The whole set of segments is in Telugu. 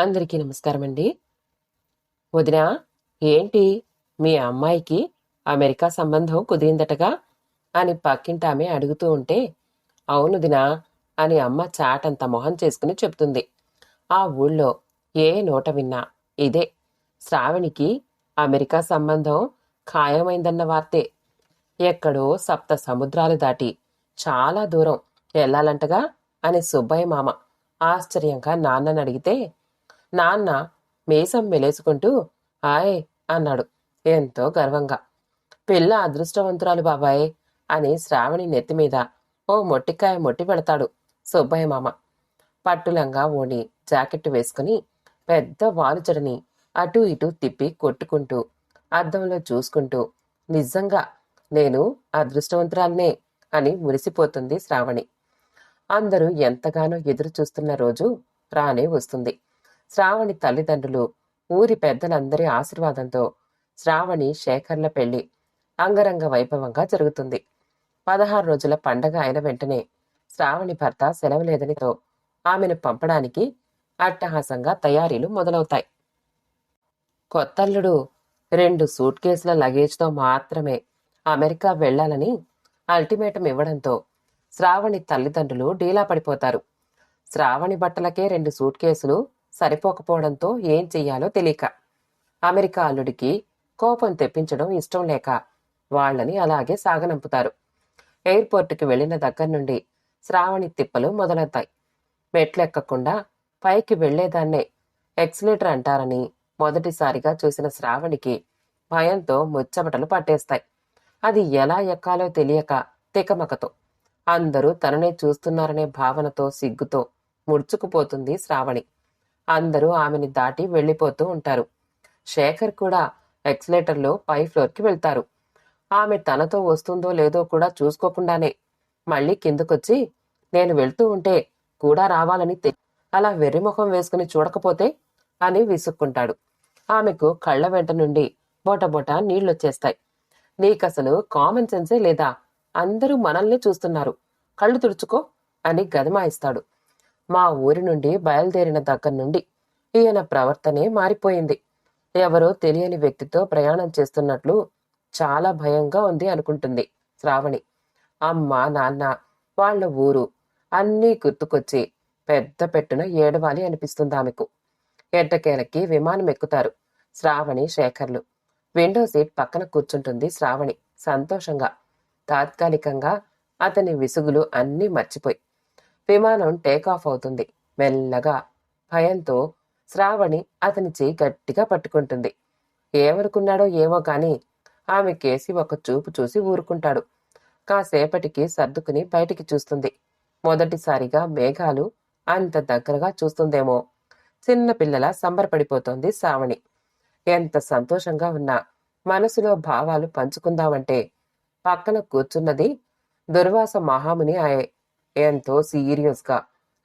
అందరికీ నమస్కారం అండి. వదినా, ఏంటి మీ అమ్మాయికి అమెరికా సంబంధం కుదిరిందటగా అని పక్కింటామె అడుగుతూ ఉంటే, అవును దినా అని అమ్మ చాటంత మొహం చేసుకుని చెప్తుంది. ఆ ఊళ్ళో ఏ నోట విన్నా ఇదే, శ్రావణికి అమెరికా సంబంధం ఖాయమైందన్న వార్తే. ఎక్కడో సప్త సముద్రాలు దాటి చాలా దూరం వెళ్ళాలంటగా అని సుబ్బయ్య మామ ఆశ్చర్యంగా నాన్నని అడిగితే, నాన్న మీసం మెలేసుకుంటూ ఆయ్ అన్నాడు ఎంతో గర్వంగా. పిల్ల అదృష్టవంతురాలు బాబాయ్ అని శ్రావణి నెత్తిమీద ఓ మొట్టికాయ మొట్టి పెడతాడు సుబ్బయ్య మామ. పట్టులంగా ఓణి జాకెట్టు వేసుకుని పెద్ద వాలుచడని అటూ ఇటూ తిప్పి కొట్టుకుంటూ అద్దంలో చూసుకుంటూ, నిజంగా నేను అదృష్టవంతురాలనే అని మురిసిపోతుంది శ్రావణి. అందరూ ఎంతగానో ఎదురు చూస్తున్న రోజు రానే వస్తుంది. శ్రావణి తల్లిదండ్రులు, ఊరి పెద్దలందరి ఆశీర్వాదంతో శ్రావణి శేఖర్ల పెళ్లి అంగరంగ వైభవంగా జరుగుతుంది. 16 రోజుల పండగ అయిన వెంటనే శ్రావణి భర్త సెలవు లేదనితో ఆమెను పంపడానికి అట్టహాసంగా తయారీలు మొదలవుతాయి. కొత్తల్లుడు 2 సూట్ కేసుల లగేజ్తో మాత్రమే అమెరికా వెళ్లాలని అల్టిమేటం ఇవ్వడంతో శ్రావణి తల్లిదండ్రులు డీలా పడిపోతారు. శ్రావణి బట్టలకే 2 సూట్ కేసులు సరిపోకపోవడంతో ఏం చెయ్యాలో తెలియక అమెరికా అల్లుడికి కోపం తెప్పించడం ఇష్టం లేక వాళ్లని అలాగే సాగనంపుతారు. ఎయిర్పోర్టుకి వెళ్లిన దగ్గర నుండి శ్రావణి తిప్పలు మొదలవుతాయి. మెట్లెక్కకుండా పైకి వెళ్లేదాన్నే ఎక్సిలేటర్ అంటారని మొదటిసారిగా చూసిన శ్రావణికి భయంతో ముచ్చమటలు పట్టేస్తాయి. అది ఎలా ఎక్కాలో తెలియక తికమకతో, అందరూ తననే చూస్తున్నారనే భావనతో సిగ్గుతో ముడుచుకుపోతుంది శ్రావణి. అందరూ ఆమెని దాటి వెళ్లిపోతూ ఉంటారు. శేఖర్ కూడా ఎక్సిలేటర్లో పై ఫ్లోర్కి వెళ్తారు. ఆమె తనతో వస్తుందో లేదో కూడా చూసుకోకుండానే మళ్లీ కిందకొచ్చి, నేను వెళ్తూ ఉంటే కూడా రావాలని అలా వెర్రిముఖం వేసుకుని చూడకపోతే అని విసుక్కుంటాడు. ఆమెకు కళ్ల వెంట నుండి బొటబొట నీళ్లొచ్చేస్తాయి. నీకసలు కామన్ సెన్సే లేదా? అందరూ మనల్ని చూస్తున్నారు, కళ్ళు తుడుచుకో అని గదమాయిస్తాడు. మా ఊరి నుండి బయలుదేరిన దగ్గర నుండి ఈయన ప్రవర్తనే మారిపోయింది. ఎవరో తెలియని వ్యక్తితో ప్రయాణం చేస్తున్నట్లు చాలా భయంగా ఉంది అనుకుంటుంది శ్రావణి. అమ్మ, నాన్న, వాళ్ల ఊరు అన్నీ గుర్తుకొచ్చి పెద్ద పెట్టున ఏడవాలి అనిపిస్తుంది ఆమెకు. ఎట్టకేలకి విమానం ఎక్కుతారు శ్రావణి, శేఖర్లు. విండో సీట్ పక్కన కూర్చుంటుంది శ్రావణి సంతోషంగా. తాత్కాలికంగా అతని విసుగులు అన్నీ మర్చిపోయి విమానం టేకాఫ్ అవుతుంది. మెల్లగా భయంతో శ్రావణి అతని చేయి గట్టిగా పట్టుకుంటుంది. ఏమనుకున్నాడో ఏమో గాని ఆమె కేసి ఒక చూపు చూసి ఊరుకుంటాడు. కాసేపటికి సర్దుకుని బయటికి చూస్తుంది. మొదటిసారిగా మేఘాలు అంత దగ్గరగా చూస్తుందేమో. చిన్నపిల్లలా సంబరపడిపోతోంది శ్రావణి. ఎంత సంతోషంగా ఉన్నా మనసులో భావాలు పంచుకుందామంటే పక్కన కూర్చున్నది దుర్వాస మహాముని ఆయే. ఎంతో సీరియస్గా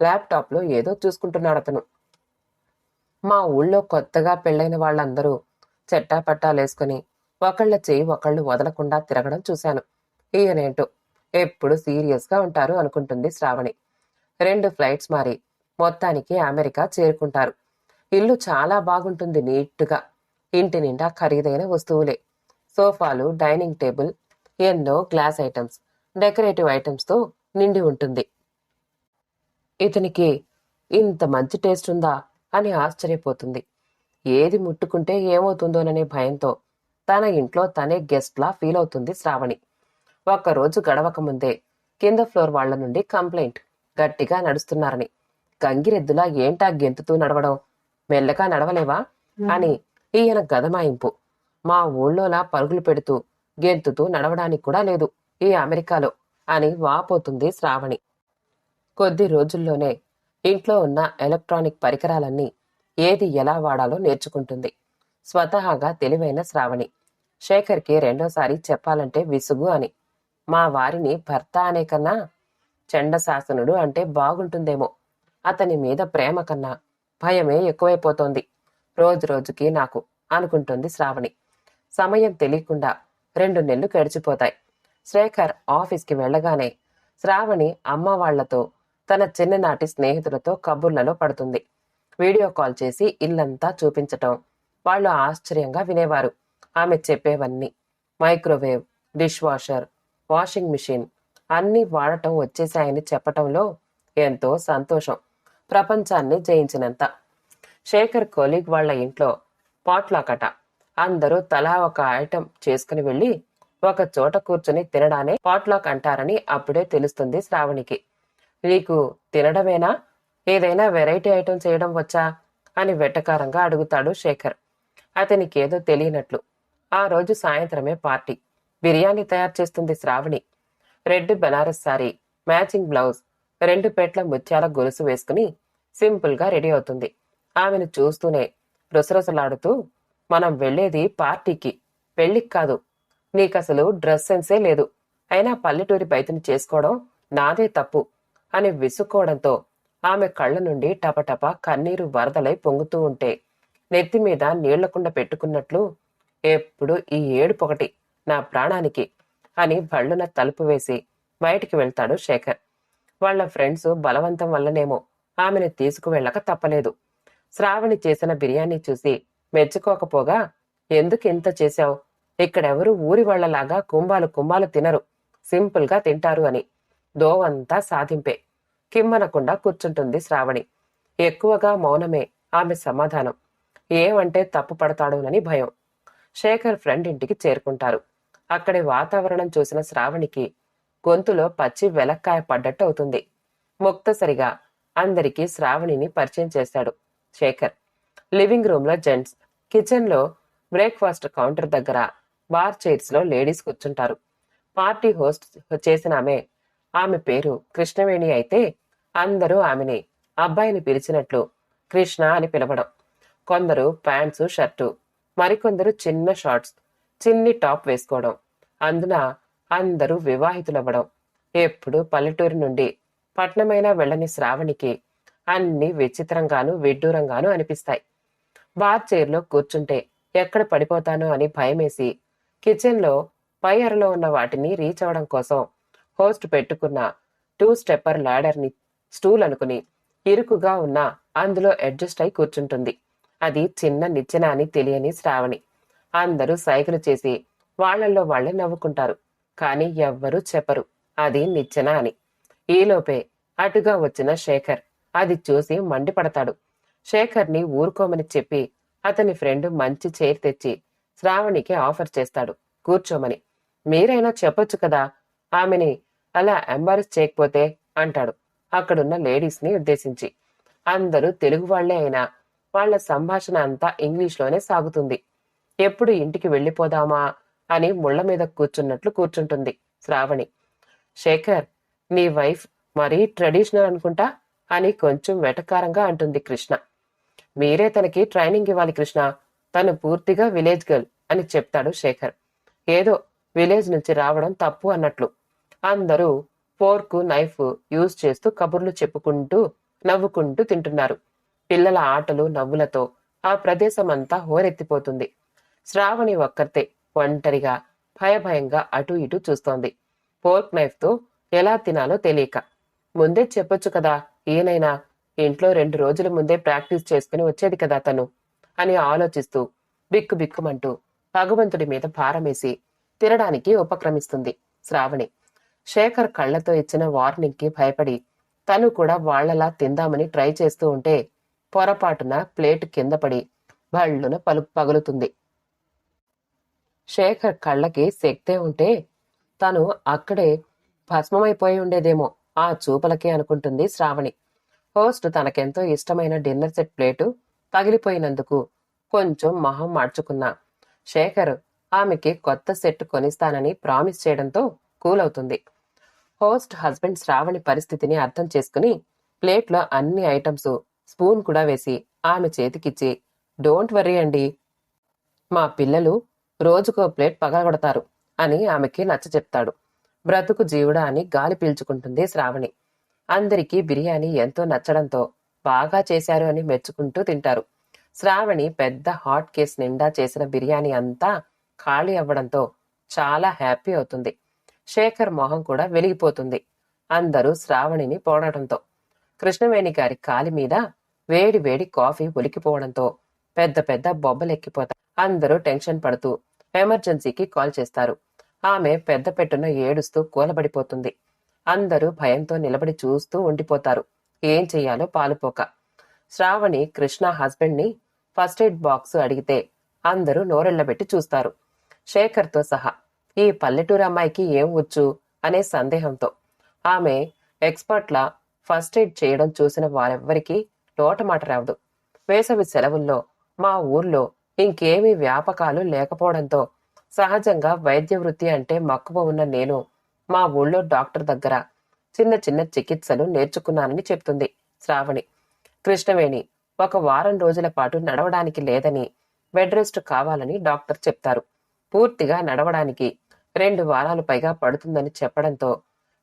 ల్యాప్టాప్లో ఏదో చూసుకుంటున్నాడతను. మా ఊళ్ళో కొత్తగా పెళ్లైన వాళ్ళందరూ చెట్టాపట్టాలేసుకుని ఒకళ్ళ చేయి ఒకళ్ళు వదలకుండా తిరగడం చూశాను. ఈయనేంటో ఎప్పుడు సీరియస్గా ఉంటారు అనుకుంటుంది శ్రావణి. 2 ఫ్లైట్స్ మారి మొత్తానికి అమెరికా చేరుకుంటారు. ఇల్లు చాలా బాగుంటుంది, నీట్గా. ఇంటి నిండా ఖరీదైన వస్తువులే. సోఫాలు, డైనింగ్ టేబుల్, ఎన్నో గ్లాస్ ఐటమ్స్, డెకరేటివ్ ఐటమ్స్తో నిండి ఉంటుంది. ఇతనికి ఇంత మంచి టేస్ట్ ఉందా అని ఆశ్చర్యపోతుంది. ఏది ముట్టుకుంటే ఏమవుతుందోననే భయంతో తన ఇంట్లో తనే గెస్ట్లా ఫీల్ అవుతుంది శ్రావణి. ఒక్కరోజు గడవక ముందే కింద ఫ్లోర్ వాళ్ల నుండి కంప్లైంట్, గట్టిగా నడుస్తున్నారని. గంగిరెద్దులా ఏంటా గెంతుతూ నడవడం, మెల్లగా నడవలేవా అని ఈయన గదమాయింపు. మా ఊళ్ళోలా పరుగులు పెడుతూ గెంతుతూ నడవడానికి కూడా లేదు ఈ అమెరికాలో అని వాపోతుంది శ్రావణి. కొద్ది రోజుల్లోనే ఇంట్లో ఉన్న ఎలక్ట్రానిక్ పరికరాలన్నీ ఏది ఎలా వాడాలో నేర్చుకుంటుంది. స్వతహాగా తెలివైన శ్రావణి. శేఖర్కి రెండోసారి చెప్పాలంటే విసుగు అని. మా వారిని భర్త అనే కన్నా చండశాసనుడు అంటే బాగుంటుందేమో. అతని మీద ప్రేమ కన్నా భయమే ఎక్కువైపోతోంది రోజు రోజుకి నాకు అనుకుంటుంది శ్రావణి. సమయం తెలియకుండా 2 నెలలు గడిచిపోతాయి. శేఖర్ ఆఫీస్కి వెళ్లగానే శ్రావణి అమ్మ వాళ్లతో, తన చిన్ననాటి స్నేహితులతో కబుర్లలో పడుతుంది. వీడియో కాల్ చేసి ఇల్లంతా చూపించటం. వాళ్ళు ఆశ్చర్యంగా వినేవారు ఆమె చెప్పేవన్నీ. Microwave, dish washer, washing machine అన్నీ వాడటం వచ్చేసాయని చెప్పటంలో ఎంతో సంతోషం. ప్రపంచాన్ని జయించినంత. శేఖర్ కొలీగ్ వాళ్ళ ఇంట్లో పాట్లాకట. అందరూ తలా ఒక ఐటెం చేసుకుని వెళ్ళి ఒక చోట కూర్చుని తినడానే పాట్లాక్ అంటారని అప్పుడే తెలుస్తుంది శ్రావణికి. నీకు తినడమేనా, ఏదైనా వెరైటీ ఐటెం చేయడం వచ్చా అని వెటకారంగా అడుగుతాడు శేఖర్. అతనికేదో తెలియనట్లు. ఆ రోజు సాయంత్రమే పార్టీ. బిర్యానీ తయారు చేస్తుంది Shravani. Red Banaras sari, matching blouse, 2 పెట్ల ముత్యాల గొలుసు వేసుకుని సింపుల్ గా రెడీ అవుతుంది. ఆమెను చూస్తూనే రుసరుసలాడుతూ, మనం వెళ్లేది పార్టీకి, పెళ్లికి కాదు. నీకసలు డ్రెస్ సెన్సే లేదు. అయినా పల్లెటూరి బయటని చేసుకోవడం నాదే తప్పు అని విసుక్కోవడంతో ఆమె కళ్ళ నుండి టపటప కన్నీరు వరదలై పొంగుతూ ఉంటే నెత్తిమీద నీళ్లకుండ పెట్టుకున్నట్లు, ఎప్పుడు ఈ ఏడుపొకటి నా ప్రాణానికి అని భళ్ళున తలుపు వేసి బయటికి వెళ్తాడు శేఖర్. వాళ్ల ఫ్రెండ్స్ బలవంతం వల్లనేమో ఆమెను తీసుకువెళ్ళక తప్పలేదు. శ్రావణి చేసిన బిర్యానీ చూసి మెచ్చుకోకపోగా, ఎందుకు ఇంత చేశావు? ఇక్కడెవరూ ఊరి వాళ్లలాగా కుంభాలు కుంభాలు తినరు, సింపుల్ గా తింటారు అని దోవంతా సాధింపే. కిమ్మనకుండా కూర్చుంటుంది శ్రావణి. ఎక్కువగా మౌనమే ఆమె సమాధానం. ఏమంటే తప్పు పడతాడోనని భయం. శేఖర్ ఫ్రెండ్ ఇంటికి చేరుకుంటారు. అక్కడి వాతావరణం చూసిన శ్రావణికి గొంతులో పచ్చి వెలక్కాయ పడ్డట్టు అవుతుంది. ముక్తసరిగా అందరికీ శ్రావణిని పరిచయం చేశాడు శేఖర్. లివింగ్ రూమ్ లో జెంట్స్, కిచెన్ లో బ్రేక్ఫాస్ట్ కౌంటర్ దగ్గర బార్ చైర్స్ లో లేడీస్ కూర్చుంటారు. పార్టీ హోస్ట్ చేసిన ఆమె పేరు కృష్ణవేణి అయితే అందరూ ఆమెని అబ్బాయిని పిలిచినట్లు కృష్ణ అని పిలవడం. కొందరు ప్యాంట్సు షర్టు, మరికొందరు చిన్న షార్ట్స్, చిన్ని టాప్ వేసుకోవడం. అందున అందరూ వివాహితులవ్వడం. ఎప్పుడు పల్లెటూరి నుండి పట్నమైనా వెళ్ళని శ్రావణికి అన్ని విచిత్రంగానూ విడ్డూరంగానూ అనిపిస్తాయి. బార్ చైర్లో కూర్చుంటే ఎక్కడ పడిపోతానో అని భయమేసి కిచెన్లో పై అరలో ఉన్న వాటిని రీచ్ అవడం కోసం హోస్ట్ పెట్టుకున్న 2 స్టెప్పర్ ల్యాడర్ని స్టూల్ అనుకుని ఇరుకుగా ఉన్న అందులో అడ్జస్ట్ అయి కూర్చుంటుంది. అది చిన్న నిచ్చెన అని తెలియని శ్రావణి. అందరూ సైకిల్ చేసి వాళ్లల్లో వాళ్లే నవ్వుకుంటారు. కాని ఎవ్వరూ చెప్పరు అది నిచ్చెన అని. ఈలోపే అటుగా వచ్చిన శేఖర్ అది చూసి మండిపడతాడు. శేఖర్ని ఊరుకోమని చెప్పి అతని ఫ్రెండ్ మంచి చైర్ తెచ్చి శ్రావణికి ఆఫర్ చేస్తాడు కూర్చోమని. మీరైనా చెప్పొచ్చు కదా, ఆమెని అలా ఎంబారస్ చేయకపోతే అంటాడు అక్కడున్న లేడీస్ ని ఉద్దేశించి. అందరూ తెలుగు వాళ్లే అయినా వాళ్ల సంభాషణ అంతా ఇంగ్లీష్లోనే సాగుతుంది. ఎప్పుడు ఇంటికి వెళ్ళిపోదామా అని ముళ్ల మీద కూర్చున్నట్లు కూర్చుంటుంది శ్రావణి. శేఖర్, నీ వైఫ్ మరీ ట్రెడిషనల్ అనుకుంటా అని కొంచెం వెటకారంగా అంటుంది కృష్ణ. మీరే తనకి ట్రైనింగ్ ఇవ్వాలి కృష్ణ, తను పూర్తిగా విలేజ్ గర్ల్ అని చెప్తాడు శేఖర్. ఏదో విలేజ్ నుంచి రావడం తప్పు అన్నట్లు. అందరూ ఫోర్కు నైఫ్ యూజ్ చేస్తూ కబుర్లు చెప్పుకుంటూ నవ్వుకుంటూ తింటున్నారు. పిల్లల ఆటలు నవ్వులతో ఆ ప్రదేశం అంతా హోరెత్తిపోతుంది. శ్రావణి ఒక్కర్తే ఒంటరిగా భయభయంగా అటూ ఇటూ చూస్తోంది. ఫోర్క్ నైఫ్ తో ఎలా తినాలో తెలియక. ముందే చెప్పొచ్చు కదా, ఈయనైనా ఇంట్లో 2 రోజుల ముందే ప్రాక్టీస్ చేసుకుని వచ్చేది కదా తను అని ఆలోచిస్తూ బిక్కు బిక్కుమంటూ భగవంతుడి మీద భారమేసి తినడానికి ఉపక్రమిస్తుంది శ్రావణి. శేఖర్ కళ్లతో ఇచ్చిన వార్నింగ్ కి భయపడి తను కూడా వాళ్లలా తిందామని ట్రై చేస్తూ ఉంటే పొరపాటున ప్లేట్ కింద పడి భళ్ళున పగులుతుంది. శేఖర్ కళ్ళకి శక్తే ఉంటే తను అక్కడే భస్మమైపోయి ఉండేదేమో ఆ చూపలకి అనుకుంటుంది శ్రావణి. హోస్ట్ తనకెంతో ఇష్టమైన డిన్నర్ సెట్ ప్లేటు పగిలిపోయినందుకు కొంచెం మొహం మార్చుకున్నా శేఖర్ ఆమెకి కొత్త సెట్ కొనిస్తానని ప్రామిస్ చేయడంతో కూల్ అవుతుంది. హోస్ట్ హస్బెండ్ శ్రావణి పరిస్థితిని అర్థం చేసుకుని ప్లేట్లో అన్ని ఐటమ్స్ స్పూన్ కూడా వేసి ఆమె చేతికిచ్చి, డోంట్ వర్రీ అండి, మా పిల్లలు రోజుకో ప్లేట్ పగలగొడతారు అని ఆమెకి నచ్చ చెప్తాడు. బ్రతుకు జీవుడా అని గాలి పీల్చుకుంటుంది శ్రావణి. అందరికీ బిర్యానీ ఎంతో నచ్చడంతో బాగా చేశారు అని మెచ్చుకుంటూ తింటారు. శ్రావణి పెద్ద హాట్ కేస్ నిండా చేసిన బిర్యానీ అంతా ఖాళీ అవ్వడంతో చాలా హ్యాపీ అవుతుంది. శేఖర్ మొహం కూడా వెలిగిపోతుంది అందరూ శ్రావణిని పోడటంతో. కృష్ణవేణి గారి కాలి మీద వేడి వేడి కాఫీ ఉలికిపోవడంతో పెద్ద పెద్ద బొబ్బలెక్కిపోతాయి. అందరూ టెన్షన్ పడుతూ ఎమర్జెన్సీకి కాల్ చేస్తారు. ఆమె పెద్ద పెట్టున ఏడుస్తూ కూలబడిపోతుంది. అందరూ భయంతో నిలబడి చూస్తూ ఉండిపోతారు. ఏం చెయ్యాలో పాలుపోక. శ్రావణి కృష్ణ హస్బెండ్ ని ఫస్ట్ ఎయిడ్ బాక్స్ అడిగితే అందరూ నోరెళ్లబెట్టి చూస్తారు, శేఖర్తో సహా. ఈ పల్లెటూరు అమ్మాయికి ఏం వచ్చు అనే సందేహంతో. ఆమె ఎక్స్పర్ట్లా ఫస్ట్ ఎయిడ్ చేయడం చూసిన వారెవ్వరికీ నోటమాట రావదు. వేసవి సెలవుల్లో మా ఊర్లో ఇంకేమీ వ్యాపకాలు లేకపోవడంతో సహజంగా వైద్య వృత్తి అంటే మక్కువ ఉన్న నేను మా ఊళ్ళో డాక్టర్ దగ్గర చిన్న చిన్న చికిత్సలు నేర్చుకున్నానని చెప్తుంది శ్రావణి. కృష్ణవేణి ఒక వారం రోజుల పాటు నడవడానికి లేదని, బెడ్ రెస్ట్ కావాలని డాక్టర్ చెప్తారు. పూర్తిగా నడవడానికి 2 వారాలు పైగా పడుతుందని చెప్పడంతో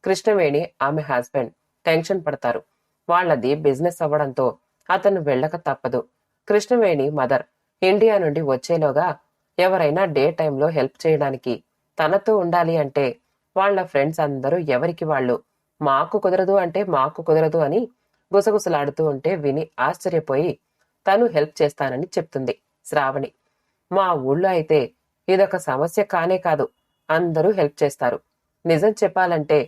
కృష్ణవేణి ఆమె హస్బెండ్ టెన్షన్ పడతారు. వాళ్లది బిజినెస్ అవ్వడంతో అతను వెళ్ళక తప్పదు. కృష్ణవేణి మదర్ ఇండియా నుండి వచ్చేలోగా ఎవరైనా డే టైంలో హెల్ప్ చేయడానికి తనతో ఉండాలి అంటే వాళ్ల ఫ్రెండ్స్ అందరూ ఎవరికి వాళ్ళు మాకు కుదరదు అంటే మాకు కుదరదు అని గుసగుసలాడుతూ ఉంటే విని ఆశ్చర్యపోయి తను హెల్ప్ చేస్తానని చెప్తుంది శ్రావణి. మా ఊళ్ళో అయితే ఇదొక సమస్య కానే కాదు, అందరూ హెల్ప్ చేస్తారు. నిజం చెప్పాలంటే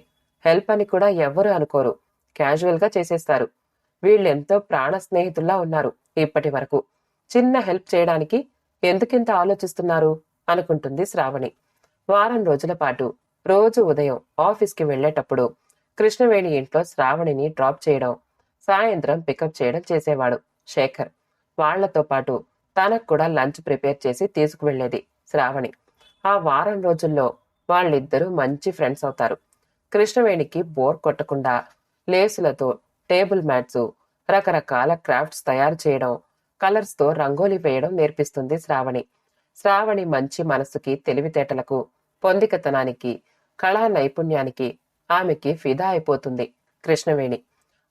హెల్ప్ అని కూడా ఎవ్వరూ అనుకోరు, క్యాజువల్ గా చేసేస్తారు. వీళ్ళెంతో ప్రాణ స్నేహితుల్లా ఉన్నారు ఇప్పటి వరకు. చిన్న హెల్ప్ చేయడానికి ఎందుకింత ఆలోచిస్తున్నారు అనుకుంటుంది శ్రావణి. వారం రోజుల పాటు రోజు ఉదయం ఆఫీస్కి వెళ్లేటప్పుడు కృష్ణవేణి ఇంట్లో శ్రావణిని డ్రాప్ చేయడం, సాయంత్రం పికప్ చేయడం చేసేవాడు శేఖర్. వాళ్లతో పాటు తనకు కూడా లంచ్ ప్రిపేర్ చేసి తీసుకువెళ్లేది శ్రావణి. ఆ వారం రోజుల్లో వాళ్ళిద్దరూ మంచి ఫ్రెండ్స్ అవుతారు. కృష్ణవేణికి బోర్ కొట్టకుండా లేసులతో టేబుల్ మ్యాట్స్, రకరకాల క్రాఫ్ట్స్ తయారు చేయడం, కలర్స్ తో రంగోలీ వేయడం నేర్పిస్తుంది శ్రావణి. శ్రావణి మంచి మనసుకి, తెలివితేటలకు, పొందికతనానికి, కళా నైపుణ్యానికి ఆమెకి ఫిదా అయిపోతుంది కృష్ణవేణి.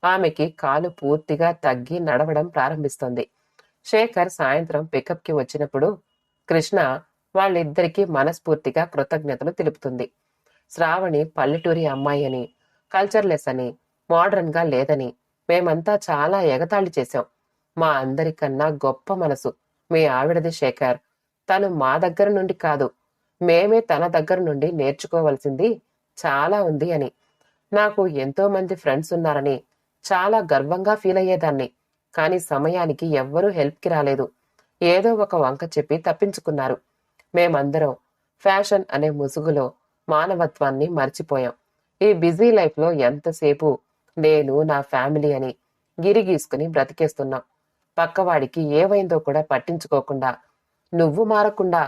ఆమెకి కాలు పూర్తిగా తగ్గి నడవడం ప్రారంభిస్తుంది. శేఖర్ సాయంత్రం పికప్ కి వచ్చినప్పుడు కృష్ణ వాళ్ళిద్దరికీ మనస్ఫూర్తిగా కృతజ్ఞతలు తెలుపుతుంది. శ్రావణి పల్లెటూరి అమ్మాయి అని, కల్చర్లెస్ అని, మోడర్న్ గా లేదని మేమంతా చాలా ఎగతాళి చేశాం. మా అందరికన్నా గొప్ప మనసు మీ ఆవిడది శేఖర్. తను మా దగ్గర నుండి కాదు, మేమే తన దగ్గర నుండి నేర్చుకోవలసింది చాలా ఉంది అని. నాకు ఎంతో మంది ఫ్రెండ్స్ ఉన్నారని చాలా గర్వంగా ఫీల్ అయ్యేదాన్ని. కానీ సమయానికి ఎవ్వరూ హెల్ప్కి రాలేదు. ఏదో ఒక వంక చెప్పి తప్పించుకున్నారు. మేమందరం ఫ్యాషన్ అనే ముసుగులో మానవత్వాన్ని మర్చిపోయాం. ఈ బిజీ లైఫ్లో ఎంతసేపు నేను నా ఫ్యామిలీ అని గిరిగీసుకుని బ్రతికేస్తున్నాం. పక్కవాడికి ఏవైందో కూడా పట్టించుకోకుండా, నువ్వు మారకుండా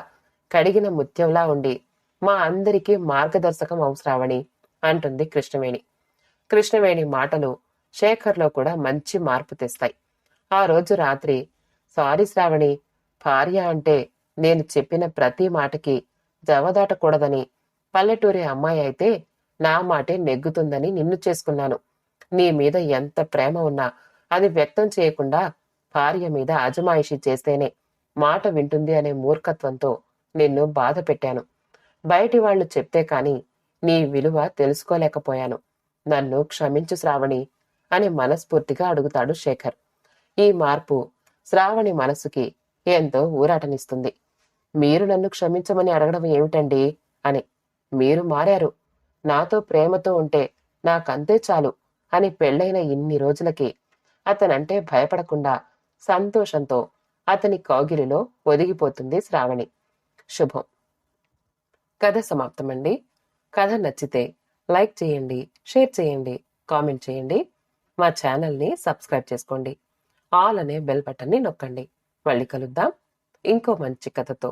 కడిగిన ముత్యంలా ఉండి మా అందరికీ మార్గదర్శకం అవసరావని అంటుంది కృష్ణవేణి. కృష్ణవేణి మాటలు శేఖర్లో కూడా మంచి మార్పు తెస్తాయి. ఆ రోజు రాత్రి, సారీ శ్రావణి, భార్య అంటే నేను చెప్పిన ప్రతి మాటకి జవదాటకూడదని, పల్లెటూరి అమ్మాయి అయితే నా మాటే నెగ్గుతుందని నిన్ను చేసుకున్నాను. నీ మీద ఎంత ప్రేమ ఉన్నా అది వ్యక్తం చేయకుండా భార్య మీద అజమాయిషీ చేస్తేనే మాట వింటుంది అనే మూర్ఖత్వంతో నిన్ను బాధ పెట్టాను. బయటి వాళ్ళు చెప్తే కాని నీ విలువ తెలుసుకోలేకపోయాను. నన్ను క్షమించు శ్రావణి అని మనస్ఫూర్తిగా అడుగుతాడు శేఖర్. ఈ మార్పు శ్రావణి మనసుకి ఎంతో ఊరాటనిస్తుంది. మీరు నన్ను క్షమించమని అడగడం ఏమిటండి అని. మీరు మారారు, నాతో ప్రేమతో ఉంటే నాకంతే చాలు అని పెళ్లైన ఇన్ని రోజులకి అతనంటే భయపడకుండా సంతోషంతో అతని కౌగిలిలో ఒదిగిపోతుంది శ్రావణి. శుభం. కథ సమాప్తమండి. కథ నచ్చితే లైక్ చేయండి, షేర్ చేయండి, కామెంట్ చేయండి. మా ఛానల్ని సబ్స్క్రైబ్ చేసుకోండి. ఆల్ అనే బెల్ బటన్ని నొక్కండి. మళ్ళీ కలుద్దాం ఇంకో మంచి కథతో.